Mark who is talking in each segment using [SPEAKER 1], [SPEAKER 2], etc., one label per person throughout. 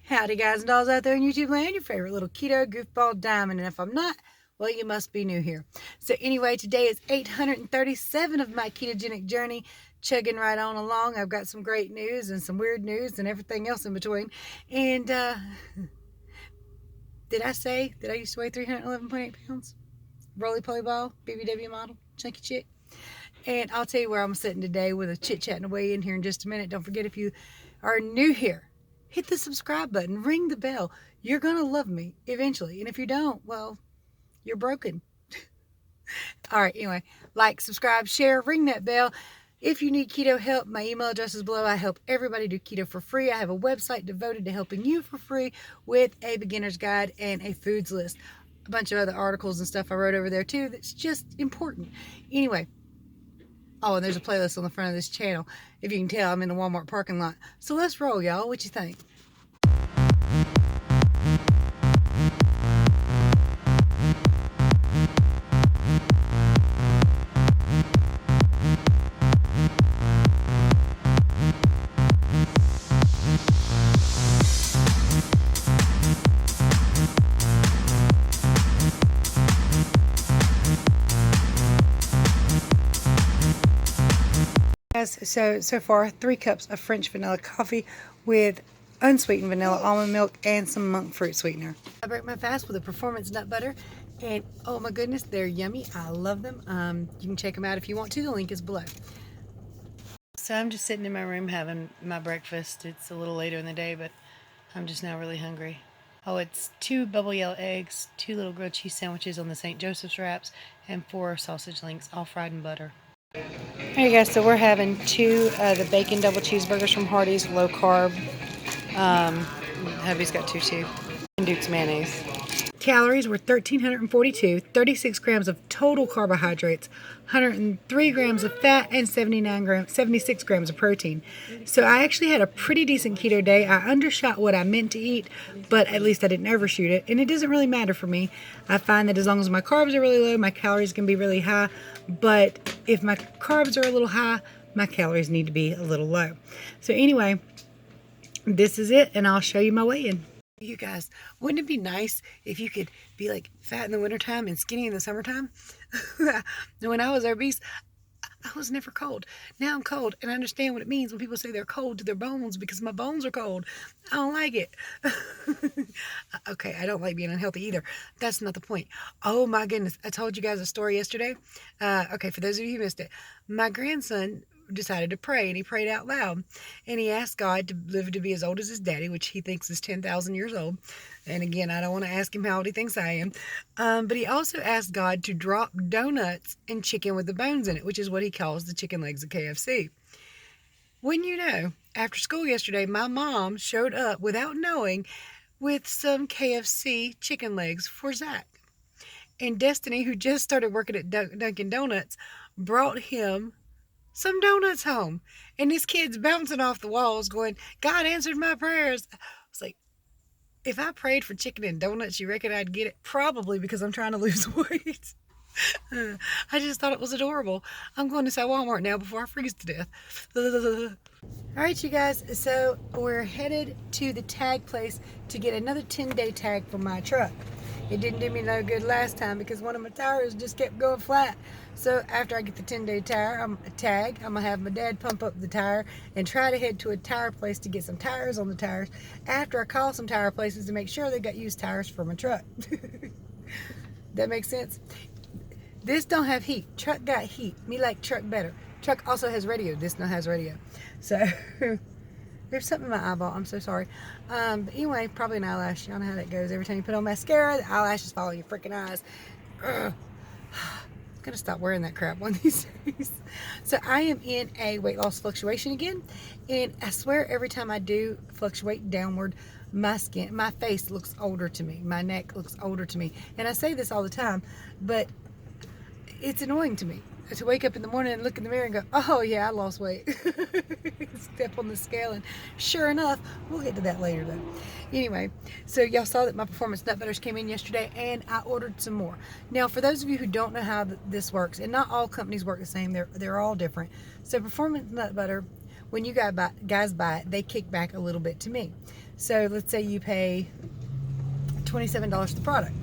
[SPEAKER 1] Howdy guys and dolls out there in YouTube land, your favorite little keto goofball diamond, and if I'm not, well, you must be new here. So anyway, today is 837 of my ketogenic journey, chugging right on along. I've got some great news and some weird news and everything else in between. And did I used to weigh 311.8 pounds? Roly-poly ball, BBW model, chunky chick. And I'll tell you where I'm sitting today with a chit-chat and a weigh in here in just a minute. Don't forget, if you are new here, hit the subscribe button, ring the bell. You're going to love me eventually. And if you don't, well, you're broken. All right, anyway, like, subscribe, share, ring that bell. If you need keto help, my email address is below. I help everybody do keto for free. I have a website devoted to helping you for free with a beginner's guide and a foods list. A bunch of other articles and stuff I wrote over there too that's just important. Anyway, oh, and there's a playlist on the front of this channel. If you can tell, I'm in the Walmart parking lot. So let's roll, y'all. What you think? So far 3 cups of French vanilla coffee with unsweetened vanilla almond milk and some monk fruit sweetener. I break my fast with a performance nut butter, and oh my goodness, they're yummy. I love them. You can check them out if you want to. The link is below. So I'm just sitting in my room having my breakfast. It's a little later in the day, but I'm just now really hungry. Oh, it's 2 bubble yellow eggs, 2 little grilled cheese sandwiches on the St. Joseph's wraps, and 4 sausage links, all fried in butter. Hey guys, so we're having 2 the bacon double cheeseburgers from Hoodies, low carb. Hubby's got 2 too. And Duke's mayonnaise. Calories were 1,342, 36 grams of total carbohydrates, 103 grams of fat, and 76 grams of protein. So I actually had a pretty decent keto day. I undershot what I meant to eat, but at least I didn't overshoot it. And it doesn't really matter for me. I find that as long as my carbs are really low, my calories can be really high. But if my carbs are a little high, my calories need to be a little low. So anyway, this is it, and I'll show you my weigh-in. You guys, wouldn't it be nice if you could be like fat in the wintertime and skinny in the summertime? When I was obese, I was never cold. Now I'm cold, and I understand what it means when people say they're cold to their bones because my bones are cold. I don't like it. Okay, I don't like being unhealthy either. That's not the point. Oh my goodness, I told you guys a story yesterday. Okay, for those of you who missed it, my grandson decided to pray, and he prayed out loud, and he asked God to live to be as old as his daddy, which he thinks is 10,000 years old. And again, I don't want to ask him how old he thinks I am, but he also asked God to drop donuts and chicken with the bones in it, which is what he calls the chicken legs of KFC. Wouldn't you know, after school yesterday, my mom showed up without knowing with some KFC chicken legs for Zach. And Destiny, who just started working at Dunkin' Donuts, brought him some donuts home, and this kid's bouncing off the walls going, God answered my prayers. I was like, if I prayed for chicken and donuts, you reckon I'd get it? Probably, because I'm trying to lose weight. I just thought it was adorable. I'm going to say Walmart now before I freeze to death. All right, you guys, so we're headed to the tag place to get another 10-day tag for my truck. It didn't do me no good last time because one of my tires just kept going flat. So after I get the 10-day tag, I'm gonna have my dad pump up the tire and try to head to a tire place to get some tires on the tires after I call some tire places to make sure they got used tires for my truck. That makes sense? This don't have heat. Truck got heat. Me like truck better. Truck also has radio. This don't has radio. So there's something in my eyeball. I'm so sorry. But anyway, probably an eyelash. Y'all know how that goes. Every time you put on mascara, the eyelashes follow your freaking eyes. Ugh. I'm gonna stop wearing that crap one of these days. So I am in a weight loss fluctuation again, and I swear every time I do fluctuate downward, my face looks older to me. My neck looks older to me. And I say this all the time, but it's annoying to me to wake up in the morning and look in the mirror and go, oh yeah, I lost weight. Step on the scale, and sure enough, we'll get to that later though. Anyway, so y'all saw that my performance nut butters came in yesterday, and I ordered some more. Now, for those of you who don't know how this works, and not all companies work the same, they're all different. So performance nut butter, when you guys buy it, they kick back a little bit to me. So let's say you pay $27 for the product.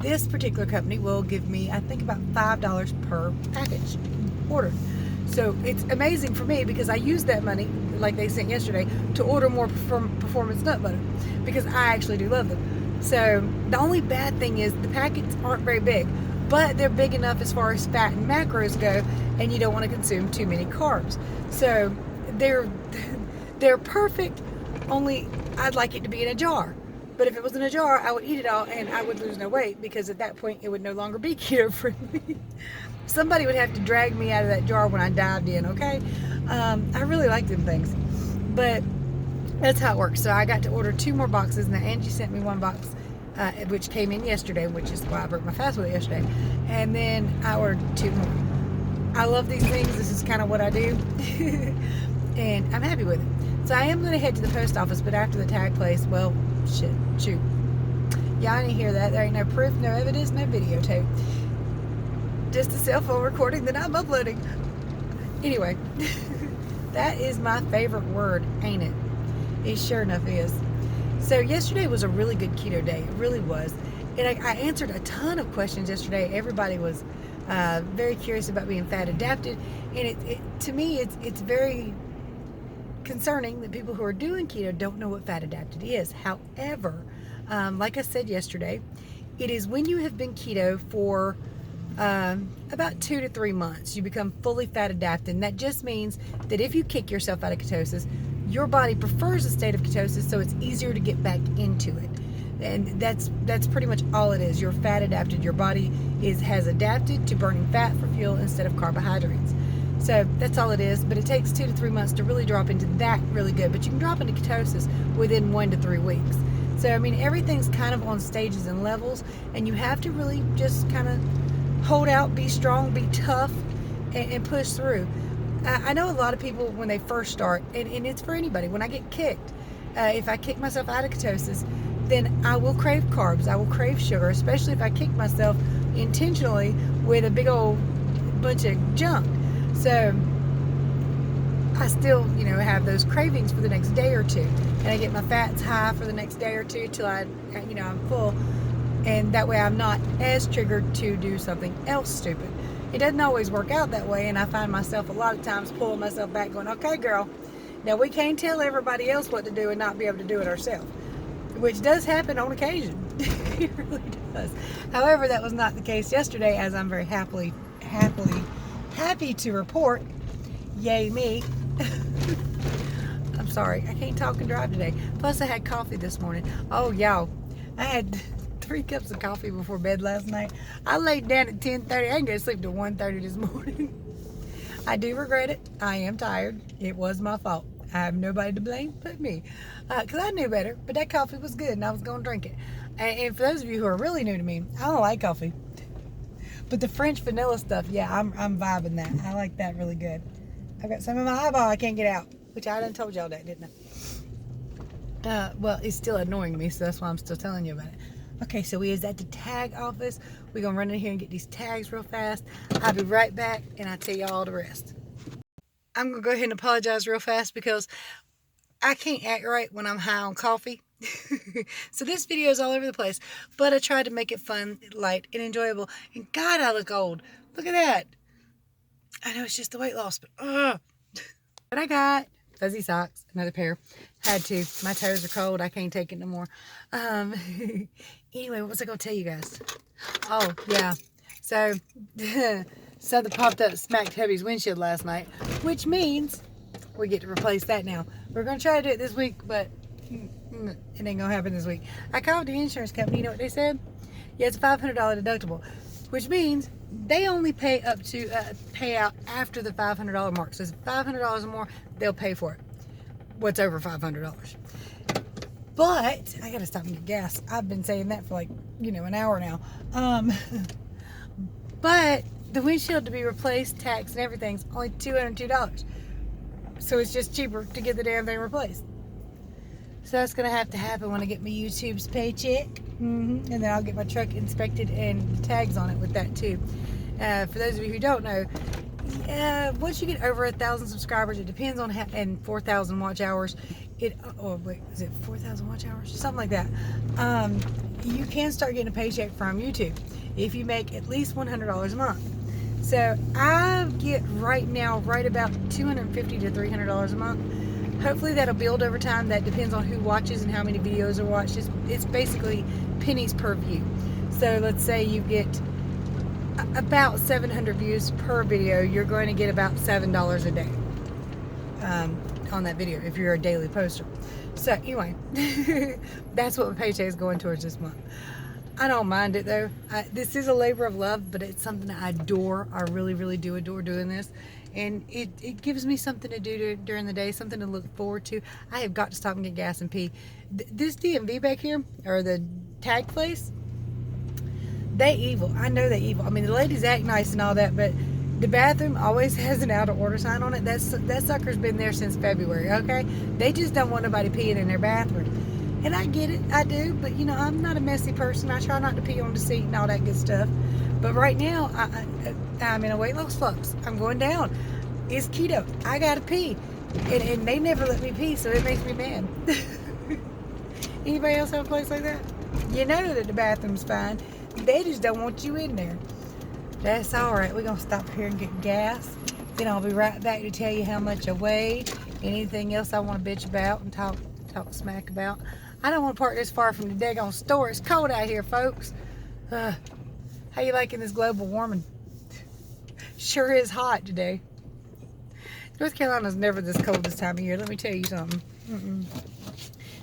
[SPEAKER 1] This particular company will give me, I think, about $5 per package ordered. So it's amazing for me because I use that money, like they sent yesterday, to order more performance nut butter because I actually do love them. So the only bad thing is the packets aren't very big, but they're big enough as far as fat and macros go, and you don't want to consume too many carbs. So they're perfect, only I'd like it to be in a jar. But if it was in a jar, I would eat it all and I would lose no weight because at that point it would no longer be keto friendly. Somebody would have to drag me out of that jar when I dived in, okay? I really like them things. But that's how it works. So I got to order 2 more boxes. Now Angie sent me 1 box, which came in yesterday, which is why I broke my fast with it yesterday. And then I ordered 2 more. I love these things. This is kind of what I do. And I'm happy with it. So I am going to head to the post office, but after the tag place, well, shoot. Y'all didn't hear that. There ain't no proof, no evidence, no videotape. Just a cell phone recording that I'm uploading. Anyway, that is my favorite word, ain't it? It sure enough is. So yesterday was a really good keto day. It really was. And I answered a ton of questions yesterday. Everybody was very curious about being fat adapted. And to me, it's very concerning that people who are doing keto don't know what fat adapted is. However, like I said yesterday, it is when you have been keto for about 2 to 3 months, you become fully fat adapted. And that just means that if you kick yourself out of ketosis, your body prefers a state of ketosis, so it's easier to get back into it. And that's pretty much all it is. You're fat adapted. Your body has adapted to burning fat for fuel instead of carbohydrates. So that's all it is, but it takes 2 to 3 months to really drop into that really good. But you can drop into ketosis within 1 to 3 weeks. So, I mean, everything's kind of on stages and levels, and you have to really just kind of hold out, be strong, be tough, and push through. I know a lot of people, when they first start, and it's for anybody, when I get kicked, if I kick myself out of ketosis, then I will crave carbs, I will crave sugar, especially if I kick myself intentionally with a big old bunch of junk. So I still, have those cravings for the next day or two, and I get my fats high for the next day or two till I'm full, and that way I'm not as triggered to do something else stupid. It doesn't always work out that way, and I find myself a lot of times pulling myself back going, okay girl, now we can't tell everybody else what to do and not be able to do it ourselves, which does happen on occasion. It really does. However, that was not the case yesterday, as I'm very happy to report. Yay me. I'm sorry, I can't talk and drive today. Plus I had coffee this morning. Oh y'all, I had 3 cups of coffee before bed last night. I laid down at 10:30. I didn't go to sleep till 1:30 this morning. I do regret it. I am tired. It was my fault. I have nobody to blame but me, because I knew better, but that coffee was good and I was going to drink it. And for those of you who are really new to me, I don't like coffee, but the French vanilla stuff, yeah, I'm vibing that. I like that really good. I've got some in my eyeball I can't get out, which I done told y'all that, didn't I? Well, it's still annoying me, so that's why I'm still telling you about it. Okay, so we is at the tag office. We're gonna run in here and get these tags real fast. I'll be right back and I'll tell you all the rest. I'm gonna go ahead and apologize real fast because I can't act right when I'm high on coffee. So this video is all over the place, but I tried to make it fun, light, and enjoyable. And God, I look old. Look at that. I know it's just the weight loss, but But I got fuzzy socks, another pair. Had to. My toes are cold. I can't take it no more. Anyway, what was I going to tell you guys? Oh, yeah. So, something popped up, smacked Hubby's windshield last night, which means we get to replace that now. We're going to try to do it this week, but it ain't going to happen this week. I called the insurance company. You know what they said? Yeah, it's a $500 deductible, which means they only pay up to pay out after the $500 mark. So if it's $500 or more, they'll pay for it. What's over $500? But I gotta stop and get gas. I've been saying that for like an hour now. But the windshield to be replaced, tax and everything's only $202. So it's just cheaper to get the damn thing replaced. So that's gonna have to happen when I get my YouTube's paycheck. And then I'll get my truck inspected and tags on it with that too. For those of you who don't know, Once you get over 1,000 subscribers, it depends on how, and 4,000 watch hours. Wait, is it 4,000 watch hours? Something like that. You can start getting a paycheck from YouTube if you make at least $100 a month. So I get right now right about $250 to $300 a month. Hopefully that'll build over time. That depends on who watches and how many videos are watched. It's basically pennies per view. So let's say you get about 700 views per video, you're going to get about $7 a day on that video if you're a daily poster. So anyway, that's what my paycheck is going towards this month. I don't mind it though. This is a labor of love, but it's something I adore. I really, really do adore doing this. And it gives me something to do during the day, something to look forward to. I have got to stop and get gas and pee. This DMV back here, or the tag place, they evil. I know they evil. I mean, the ladies act nice and all that, but the bathroom always has an out of order sign on it. That sucker's been there since February, okay? They just don't want nobody peeing in their bathroom. And I get it, I do, but you know, I'm not a messy person. I try not to pee on the seat and all that good stuff. But right now, I'm in a weight loss flux. I'm going down. It's keto. I gotta pee. And they never let me pee, so it makes me mad. Anybody else have a place like that? You know that the bathroom's fine. They just don't want you in there. That's alright. We're going to stop here and get gas. Then I'll be right back to tell you how much I weigh. Anything else I want to bitch about and talk smack about. I don't want to park this far from the daggone store. It's cold out here, folks. How you liking this global warming? Sure is hot today. North Carolina's never this cold this time of year. Let me tell you something.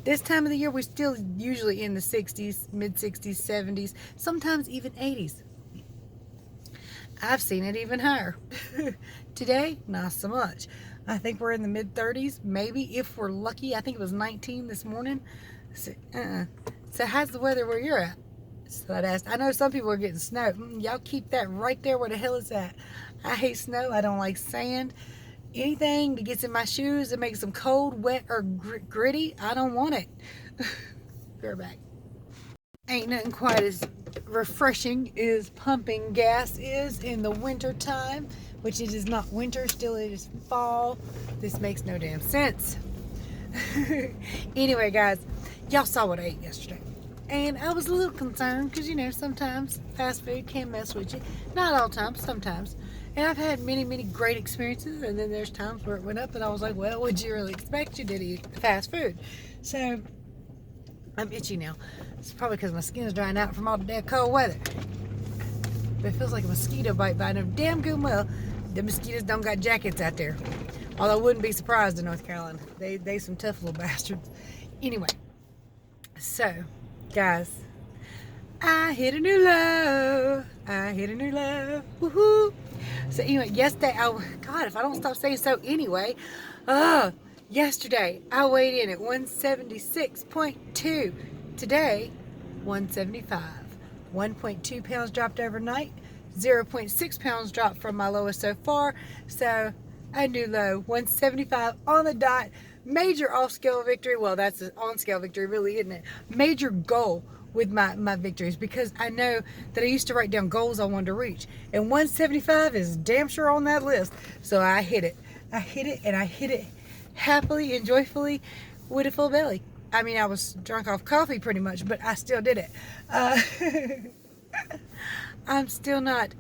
[SPEAKER 1] This time of the year, we're still usually in the 60s, mid-60s, 70s, sometimes even 80s. I've seen it even higher. Today, not so much. I think we're in the mid-30s, maybe, if we're lucky. I think it was 19 this morning. So how's the weather where you're at? So I'd ask. I know some people are getting snow. Y'all keep that right there where the hell it's at. I hate snow. I don't like sand. Anything that gets in my shoes that makes them cold, wet, or gritty, I don't want it. Go back. Ain't nothing quite as refreshing as pumping gas is in the winter time, which it is not winter, still it is fall. This makes no damn sense. Anyway, guys, y'all saw what I ate yesterday. And I was a little concerned because, you know, sometimes fast food can mess with you. Not all times, sometimes. And I've had many, many great experiences, and then there's times where it went up and I was like, well, would you really expect you to eat fast food? So, I'm itchy now. It's probably because my skin is drying out from all the damn cold weather. But it feels like a mosquito bite, but I know damn good well the mosquitoes don't got jackets out there. Although I wouldn't be surprised in North Carolina. They some tough little bastards. Anyway, so, guys, I hit a new low. I hit a new low. Woohoo! So anyway, yesterday, God, if I don't stop saying so anyway, yesterday I weighed in at 176.2. Today, 175. 1.2 pounds dropped overnight. 0.6 pounds dropped from my lowest so far. So a new low, 175 on the dot. Major off-scale victory. Well, that's an on-scale victory, really, isn't it? Major goal with my victories, because I know that I used to write down goals I wanted to reach, and 175 is damn sure on that list. So I hit it. I hit it, and I hit it happily and joyfully with a full belly. I mean, I was drunk off coffee pretty much, but I still did it. I'm still not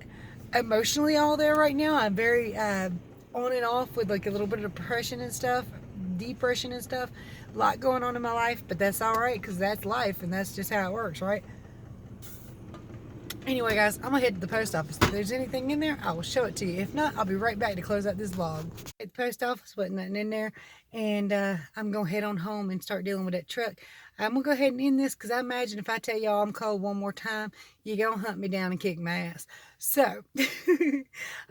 [SPEAKER 1] emotionally all there right now. I'm very on and off with like a little bit of depression and stuff. A lot going on in my life, but that's all right, because that's life and that's just how it works, right? Anyway, guys, I'm gonna head to the post office. If there's anything in there, I will show it to you. If not, I'll be right back to close out this vlog. At the post office, wasn't nothing in there, and I'm gonna head on home and start dealing with that truck. I'm gonna go ahead and end this, because I imagine if I tell y'all I'm cold one more time, you're gonna hunt me down and kick my ass. So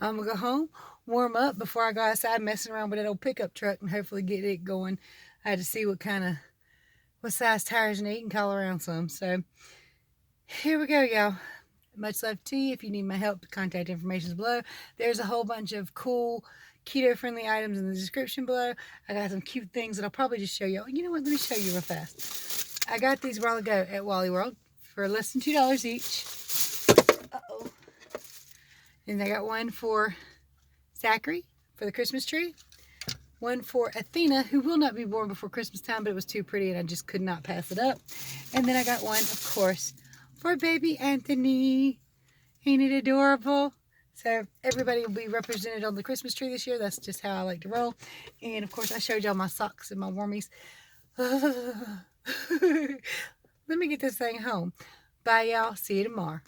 [SPEAKER 1] I'm gonna go home, warm up before I go outside messing around with that old pickup truck and hopefully get it going. I had to see what size tires need and call around some. So here we go, y'all. Much love to you. If you need my help, the contact information is below. There's a whole bunch of cool keto-friendly items in the description below. I got some cute things that I'll probably just show you. You know what? Let me show you real fast. I got these a while ago at Wally World for less than $2 each. Uh-oh. And I got one for Zachary for the Christmas tree. One for Athena, who will not be born before Christmas time, but it was too pretty and I just could not pass it up. And then I got one, of course, for baby Anthony. Ain't it adorable? So everybody will be represented on the Christmas tree this year. That's just how I like to roll. And of course, I showed y'all my socks and my warmies. Let me get this thing home. Bye, y'all. See you tomorrow.